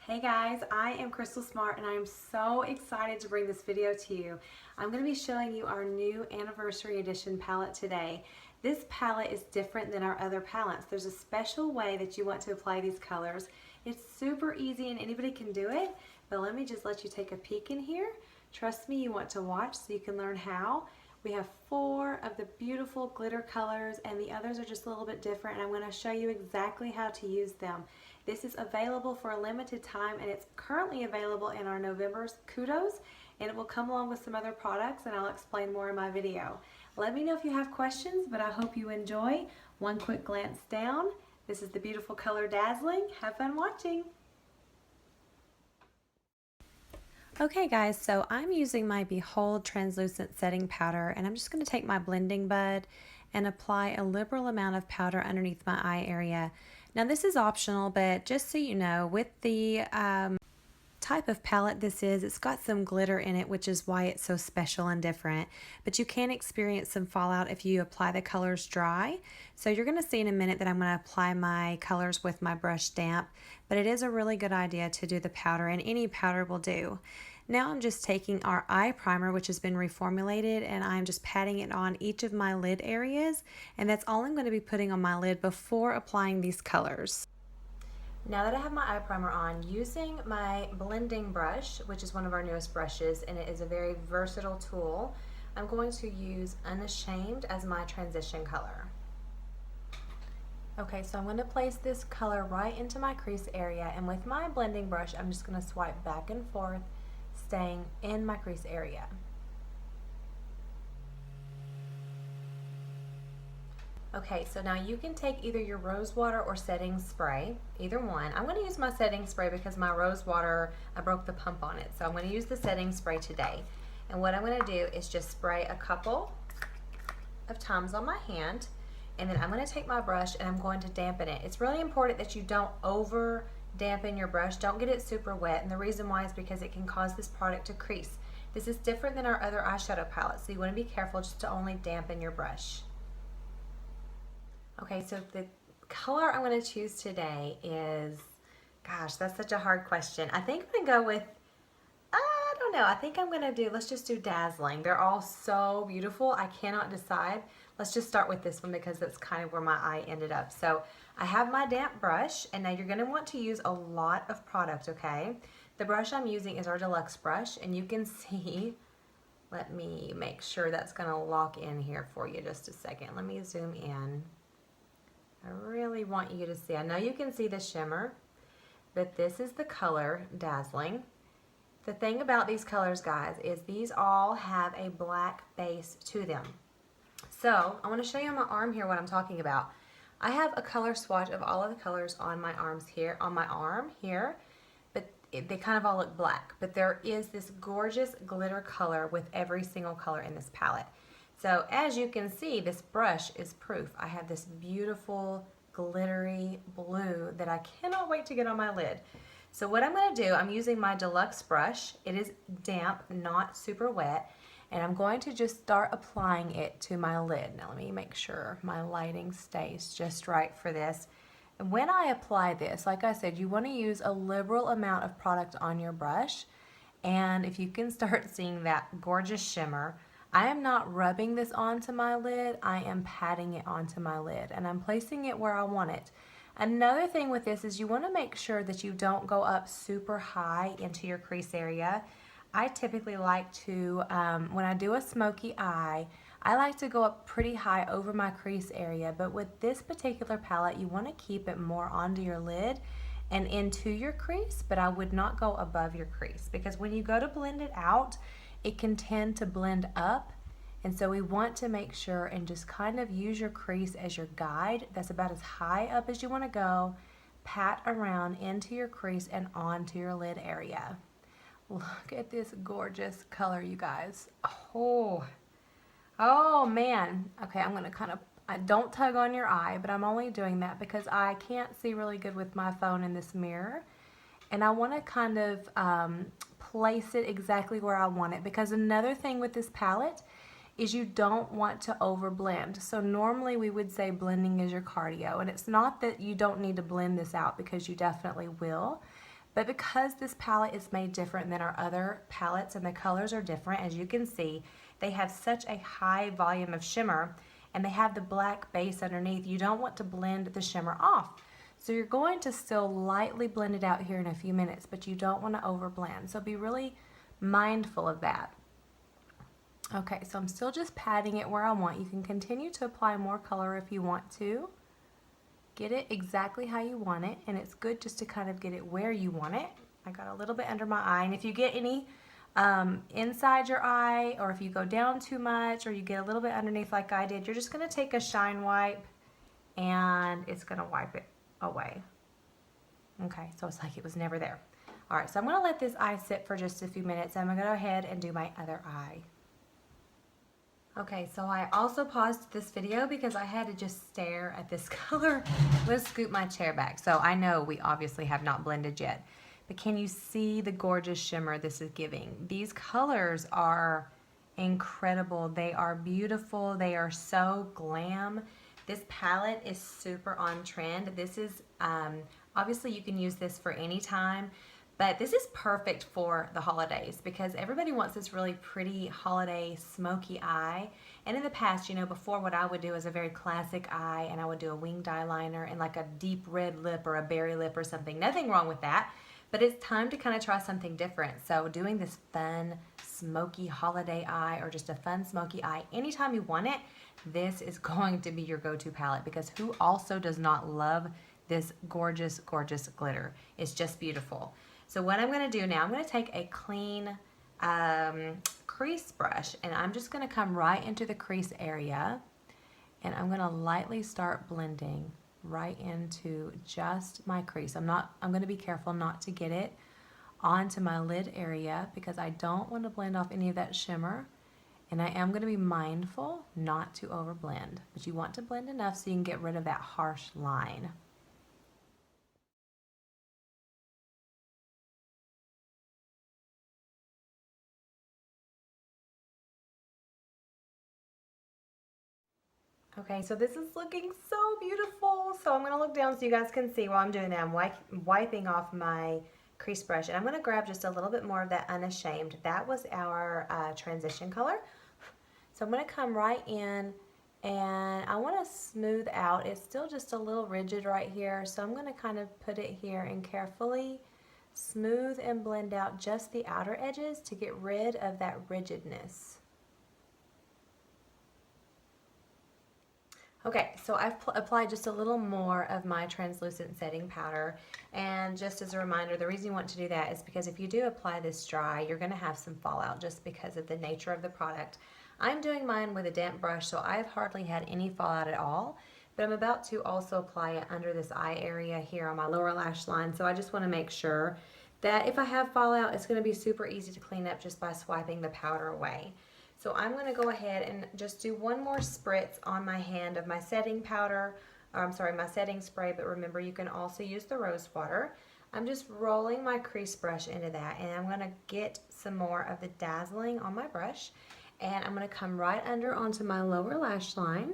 Hey guys, I am Crystal Smart and I am so excited to bring this video to you. I'm going to be showing you our new anniversary edition palette today. This palette is different than our other palettes. There's a special way that you want to apply these colors. It's super easy and anybody can do it, but let me just let you take a peek in here. Trust me, you want to watch so you can learn how. We have 4 of the beautiful glitter colors and the others are just a little bit different, and I'm going to show you exactly how to use them. This is available for a limited time and it's currently available in our November's Kudos, and it will come along with some other products and I'll explain more in my video. Let me know if you have questions, but I hope you enjoy. One quick glance down. This is the beautiful color Dazzling. Have fun watching. Okay guys, so I'm using my Behold translucent setting powder, and I'm just going to take my blending bud and apply a liberal amount of powder underneath my eye area. Now this is optional, but just so you know, with the type of palette this is, it's got some glitter in it, which is why it's so special and different, but you can experience some fallout if you apply the colors dry. So you're going to see in a minute that I'm going to apply my colors with my brush damp, but it is a really good idea to do the powder, and any powder will do. Now I'm just taking our eye primer, which has been reformulated, and I'm just patting it on each of my lid areas, and that's all I'm going to be putting on my lid before applying these colors. Now that I have my eye primer on, using my blending brush, which is one of our newest brushes, and it is a very versatile tool, I'm going to use Unashamed as my transition color. Okay, so I'm going to place this color right into my crease area, and with my blending brush, I'm just going to swipe back and forth, staying in my crease area. Okay, so now you can take either your rose water or setting spray, either one. I'm going to use my setting spray because my rose water, I broke the pump on it. So I'm going to use the setting spray today. And what I'm going to do is just spray a couple of times on my hand, and then I'm going to take my brush and I'm going to dampen it. It's really important that you don't over dampen your brush. Don't get it super wet, and the reason why is because it can cause this product to crease. This is different than our other eyeshadow palettes, so you want to be careful just to only dampen your brush. Okay, so the color I'm going to choose today is, gosh, that's such a hard question. I think I'm going to go with, I don't know, I think I'm going to do, let's just do Dazzling. They're all so beautiful, I cannot decide. Let's just start with this one because that's kind of where my eye ended up. So I have my damp brush, and now you're going to want to use a lot of product, okay? The brush I'm using is our deluxe brush, and you can see, let me make sure that's going to lock in here for you just a second. Let me zoom in. I really want you to see. I know you can see the shimmer, but this is the color Dazzling. The thing about these colors, guys, is these all have a black base to them. So I want to show you on my arm here what I'm talking about. I have a color swatch of all of the colors on my arms here, on my arm here, but they kind of all look black. But there is this gorgeous glitter color with every single color in this palette. So as you can see, this brush is proof. I have this beautiful glittery blue that I cannot wait to get on my lid. So what I'm going to do, I'm using my deluxe brush. It is damp, not super wet, and I'm going to just start applying it to my lid. Now let me make sure my lighting stays just right for this. And when I apply this, like I said, you want to use a liberal amount of product on your brush, and if you can start seeing that gorgeous shimmer, I am not rubbing this onto my lid, I am patting it onto my lid, and I'm placing it where I want it. Another thing with this is you want to make sure that you don't go up super high into your crease area. I typically like to, when I do a smoky eye, I like to go up pretty high over my crease area, but with this particular palette, you want to keep it more onto your lid and into your crease, but I would not go above your crease, because when you go to blend it out, it can tend to blend up, and so we want to make sure and just kind of use your crease as your guide. That's about as high up as you want to go. Pat around into your crease and onto your lid area. Look at this gorgeous color, you guys. Oh man. Okay, I'm gonna kind of, I don't tug on your eye, but I'm only doing that because I can't see really good with my phone in this mirror, and I want to kind of place it exactly where I want it, because another thing with this palette is you don't want to over blend. So normally we would say blending is your cardio, and it's not that you don't need to blend this out, because you definitely will, But because this palette is made different than our other palettes and the colors are different, as you can see, they have such a high volume of shimmer and they have the black base underneath. You don't want to blend the shimmer off. So you're going to still lightly blend it out here in a few minutes, but you don't want to over blend. So be really mindful of that. Okay, so I'm still just patting it where I want. You can continue to apply more color if you want to. Get it exactly how you want it, and it's good just to kind of get it where you want it. I got a little bit under my eye, and if you get any inside your eye, or if you go down too much, or you get a little bit underneath like I did, you're just going to take a shine wipe, and it's going to wipe it away. Okay, so it's like it was never there. All right, so I'm going to let this eye sit for just a few minutes. I'm going to go ahead and do my other eye. Okay, so I also paused this video because I had to just stare at this color. Let's scoot my chair back. So I know we obviously have not blended yet, but can you see the gorgeous shimmer this is giving? These colors are incredible. They are beautiful. They are so glam. This palette is super on trend. This is, obviously you can use this for any time, but this is perfect for the holidays because everybody wants this really pretty holiday smoky eye. And in the past, you know, before, what I would do is a very classic eye, and I would do a winged eyeliner and like a deep red lip or a berry lip or something. Nothing wrong with that, but it's time to kind of try something different. So doing this fun smoky holiday eye or just a fun smoky eye anytime you want it, this is going to be your go-to palette because who also does not love this gorgeous, gorgeous glitter? It's just beautiful. So what I'm going to do now, I'm going to take a clean crease brush, and I'm just going to come right into the crease area, and I'm going to lightly start blending right into just my crease. I'm going to be careful not to get it onto my lid area because I don't want to blend off any of that shimmer, and I am going to be mindful not to over blend, but you want to blend enough so you can get rid of that harsh line. Okay, so this is looking so beautiful. So I'm going to look down so you guys can see while I'm doing that. I'm wiping off my crease brush, and I'm going to grab just a little bit more of that Unashamed. That was our transition color. So I'm going to come right in, and I want to smooth out. It's still just a little rigid right here, so I'm going to kind of put it here and carefully smooth and blend out just the outer edges to get rid of that rigidness. Okay, so I've applied just a little more of my translucent setting powder, and just as a reminder, the reason you want to do that is because if you do apply this dry, you're going to have some fallout just because of the nature of the product. I'm doing mine with a damp brush, so I've hardly had any fallout at all, but I'm about to also apply it under this eye area here on my lower lash line, so I just want to make sure that if I have fallout, it's going to be super easy to clean up just by swiping the powder away. So I'm going to go ahead and just do one more spritz on my hand of my setting powder, or I'm sorry, my setting spray, but remember you can also use the rose water. I'm just rolling my crease brush into that, and I'm going to get some more of the Dazzling on my brush, and I'm going to come right under onto my lower lash line.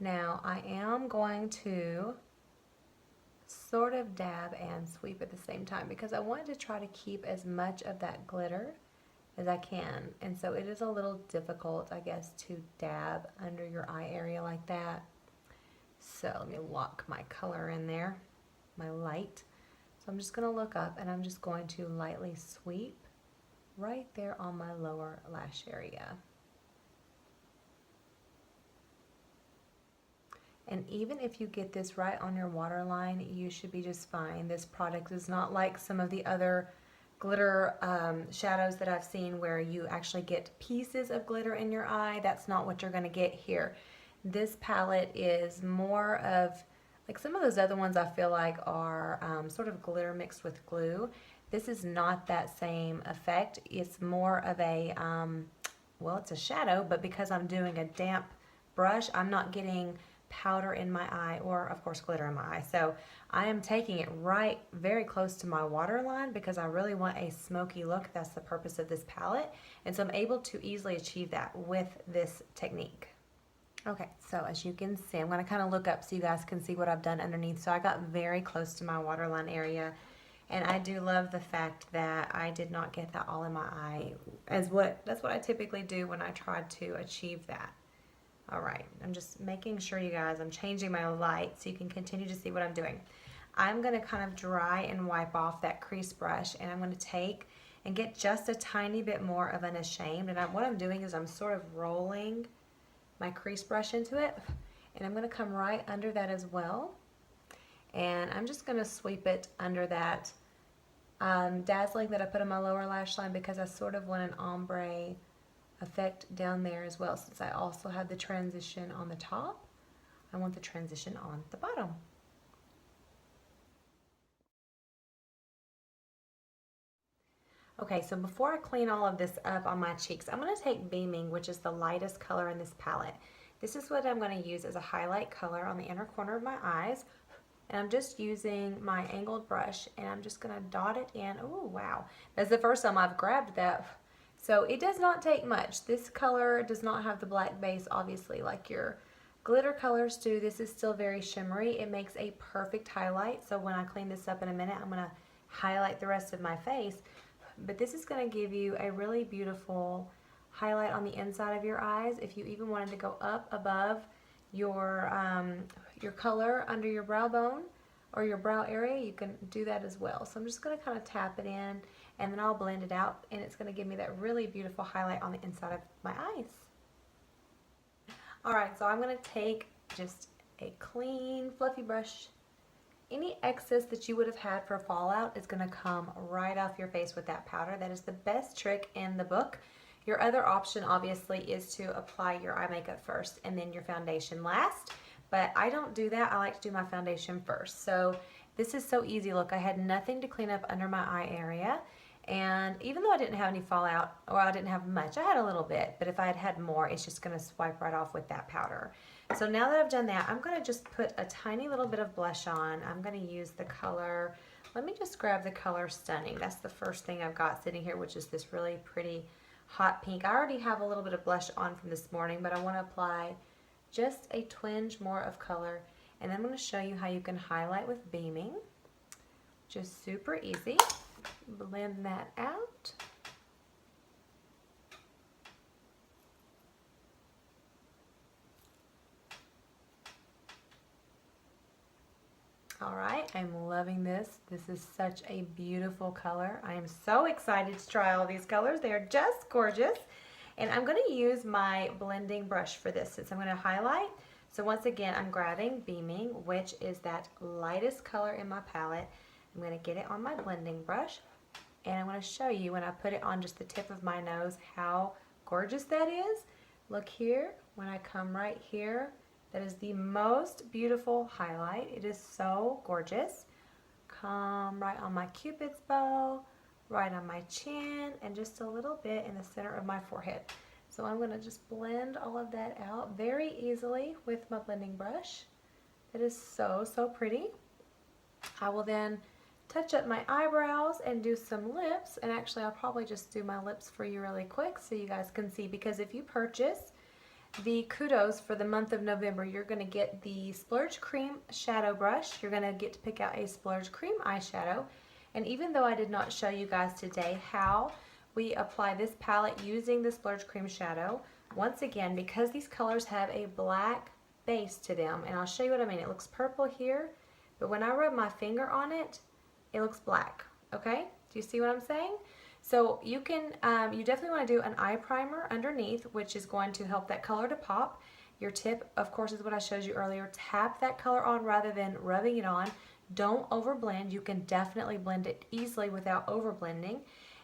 Now I am going to sort of dab and sweep at the same time because I want to try to keep as much of that glitter as I can, and so it is a little difficult, I guess, to dab under your eye area like that. So let me lock my color in there, my light. So I'm just going to look up, and I'm just going to lightly sweep right there on my lower lash area. And even if you get this right on your waterline, you should be just fine. This product is not like some of the other glitter shadows that I've seen where you actually get pieces of glitter in your eye. That's not what you're going to get here. This palette is more of, like some of those other ones I feel like are sort of glitter mixed with glue. This is not that same effect. It's more of a, well, it's a shadow, but because I'm doing a damp brush, I'm not getting powder in my eye or of course glitter in my eye. So I am taking it right very close to my waterline because I really want a smoky look. That's the purpose of this palette, and so I'm able to easily achieve that with this technique. Okay, so as you can see, I'm going to kind of look up so you guys can see what I've done underneath. So I got very close to my waterline area, And I do love the fact that I did not get that all in my eye. That's what I typically do when I try to achieve that. All right, I'm just making sure, you guys, I'm changing my light so you can continue to see what I'm doing. I'm going to kind of dry and wipe off that crease brush, and I'm going to take and get just a tiny bit more of an Ashamed. And what I'm doing is I'm sort of rolling my crease brush into it, and I'm going to come right under that as well. And I'm just going to sweep it under that Dazzling that I put on my lower lash line, because I sort of want an ombre effect down there as well. Since I also have the transition on the top, I want the transition on the bottom. Okay, so before I clean all of this up on my cheeks, I'm going to take Beaming, which is the lightest color in this palette. This is what I'm going to use as a highlight color on the inner corner of my eyes. And I'm just using my angled brush, and I'm just going to dot it in. Oh, wow. That's the first time I've grabbed that. So it does not take much. This color does not have the black base, obviously, like your glitter colors do. This is still very shimmery. It makes a perfect highlight. So when I clean this up in a minute, I'm going to highlight the rest of my face. But this is going to give you a really beautiful highlight on the inside of your eyes. If you even wanted to go up above your color under your brow bone or your brow area, you can do that as well. So I'm just going to kind of tap it in, and then I'll blend it out, and it's going to give me that really beautiful highlight on the inside of my eyes. Alright, so I'm going to take just a clean, fluffy brush. Any excess that you would have had for fallout is going to come right off your face with that powder. That is the best trick in the book. Your other option, obviously, is to apply your eye makeup first and then your foundation last. But I don't do that. I like to do my foundation first. So this is so easy. Look, I had nothing to clean up under my eye area. And even though I didn't have any fallout, or I didn't have much, I had a little bit. But if I had had more, it's just going to swipe right off with that powder. So now that I've done that, I'm going to just put a tiny little bit of blush on. I'm going to use the color, let me just grab the color Stunning. That's the first thing I've got sitting here, which is this really pretty hot pink. I already have a little bit of blush on from this morning, but I want to apply just a twinge more of color. And then I'm going to show you how you can highlight with Beaming. Just super easy. Blend that out. All right, I'm loving this. This is such a beautiful color. I am so excited to try all these colors. They are just gorgeous. And I'm going to use my blending brush for this since I'm going to highlight. So once again, I'm grabbing Beaming, which is that lightest color in my palette. I'm going to get it on my blending brush. And I'm going to show you when I put it on just the tip of my nose how gorgeous that is. Look here, when I come right here, that is the most beautiful highlight. It is so gorgeous. Come right on my Cupid's bow, right on my chin, and just a little bit in the center of my forehead. So I'm going to just blend all of that out very easily with my blending brush. It is so, so pretty. I will then touch up my eyebrows and do some lips. And actually, I'll probably just do my lips for you really quick so you guys can see. Because if you purchase the Kudos for the month of November, you're going to get the Splurge Cream Shadow Brush. You're going to get to pick out a Splurge Cream eyeshadow. And even though I did not show you guys today how we apply this palette using the Splurge Cream Shadow, once again, because these colors have a black base to them, and I'll show you what I mean. It looks purple here, but when I rub my finger on it, it looks black, okay? Do you see what I'm saying? So you can, you definitely want to do an eye primer underneath, which is going to help that color to pop. Your tip, of course, is what I showed you earlier. Tap that color on rather than rubbing it on. Don't overblend. You can definitely blend it easily without overblending.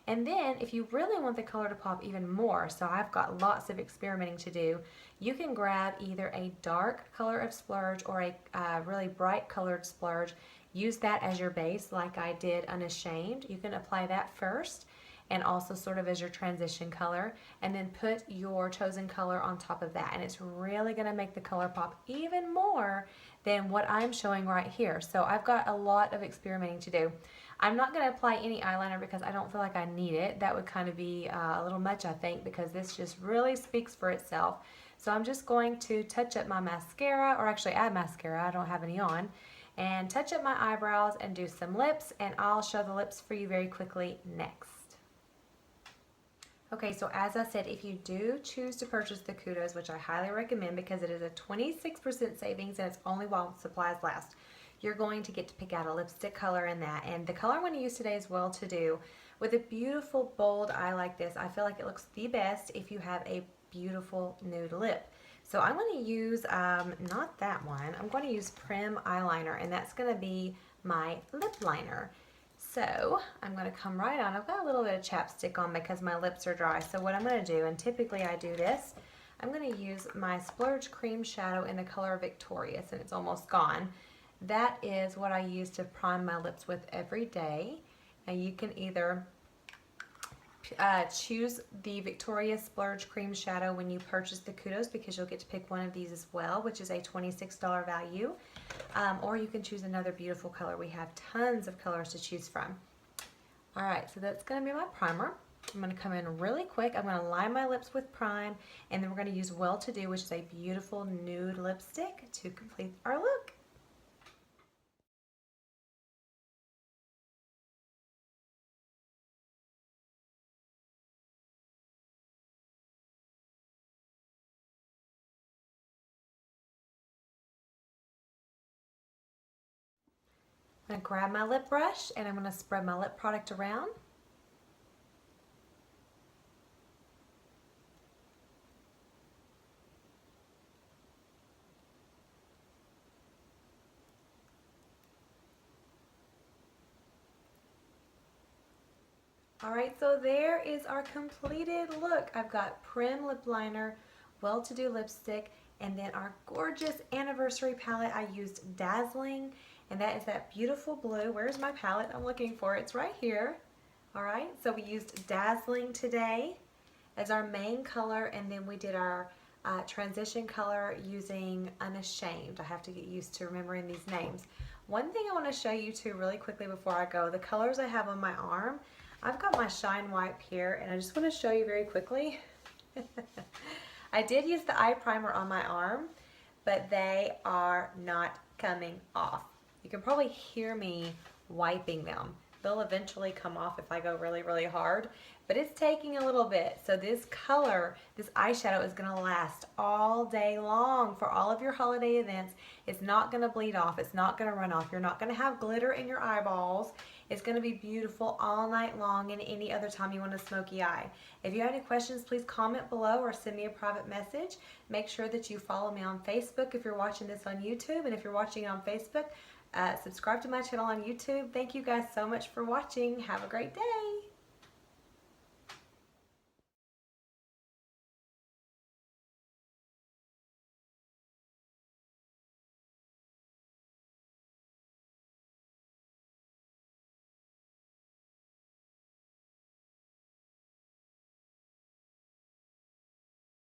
And then if you really want the color to pop even more, so I've got lots of experimenting to do, you can grab either a dark color of Splurge or a really bright colored Splurge. Use that as your base like I did Unashamed. You can apply that first and also sort of as your transition color, and then put your chosen color on top of that. And it's really going to make the color pop even more than what I'm showing right here. So I've got a lot of experimenting to do. I'm not going to apply any eyeliner because I don't feel like I need it. That would kind of be a little much, I think, because this just really speaks for itself. So I'm just going to touch up my mascara, or actually add mascara. I don't have any on. and touch up my eyebrows and do some lips, and I'll show the lips for you very quickly next. Okay, so as I said, if you do choose to purchase the Kudos, which I highly recommend because it is a 26% savings and it's only while supplies last, you're going to get to pick out a lipstick color in that. And the color I'm going to use today is Well To Do. With a beautiful bold eye like this, I feel like it looks the best if you have a beautiful nude lip. So I'm going to use, not that one, I'm going to use Prim eyeliner, and that's going to be my lip liner. So I'm going to come right on. I've got a little bit of chapstick on because my lips are dry. So what I'm going to do, and typically I do this, I'm going to use my Splurge Cream Shadow in the color Victorious, and it's almost gone. That is what I use to prime my lips with every day. Now you can either choose the Victorious Splurge Cream Shadow when you purchase the Kudos, because you'll get to pick one of these as well, which is a $26 value. Or you can choose another beautiful color. We have tons of colors to choose from. Alright, so that's going to be my primer. I'm going to come in really quick. I'm going to line my lips with prime, and then we're going to use Well To Do, which is a beautiful nude lipstick, to complete our look. I'm going to grab my lip brush and I'm going to spread my lip product around. Alright, so there is our completed look. I've got Prim lip liner, Well To Do lipstick, and then our gorgeous anniversary palette. I used Dazzling, and that is that beautiful blue. Where's my palette? I'm looking for it. It's right here. Alright, so we used Dazzling today as our main color, and then we did our transition color using Unashamed. I have to get used to remembering these names. One thing I want to show you too really quickly before I go, the colors I have on my arm. I've got my Shine Wipe here, and I just want to show you very quickly. I did use the eye primer on my arm, but they are not coming off. You can probably hear me wiping them. They'll eventually come off if I go really, really hard, but it's taking a little bit. So this color, this eyeshadow is going to last all day long for all of your holiday events. It's not going to bleed off. It's not going to run off. You're not going to have glitter in your eyeballs. It's going to be beautiful all night long and any other time you want a smoky eye. If you have any questions, please comment below or send me a private message. Make sure that you follow me on Facebook if you're watching this on YouTube, and if you're watching it on Facebook, subscribe to my channel on YouTube. Thank you guys so much for watching. Have a great day.